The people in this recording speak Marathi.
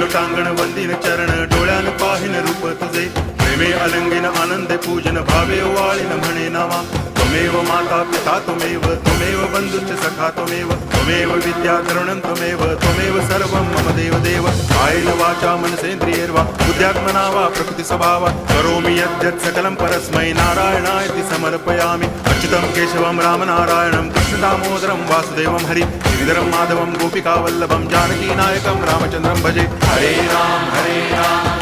लोटांगण वंदिन चरण डोळ्यान पाहिन रूप तुझे प्रेमे अलंगिन आनंदे पूजन भावे वाळीन म्हणे नामा त्वमेव माता पिता त्वमेव बंधुश्च सखा त्वमेव विद्या तरुणं त्वमेव सर्वं मम देव कायेन वाचा मनसेन्द्रियैर्वा बुद्ध्यात्मना वा प्रकृति स्वभावात् करोमि यद्यत् सकलं परस्मै नारायणायति समर्पयामि अच्युतं केशवं रामनारायणं कृष्णदामोदरं वासुदेवं हरि गिरिधरं माधवं गोपिकावल्लभं जानकीनायकं रामचन्द्रं भजे हरे राम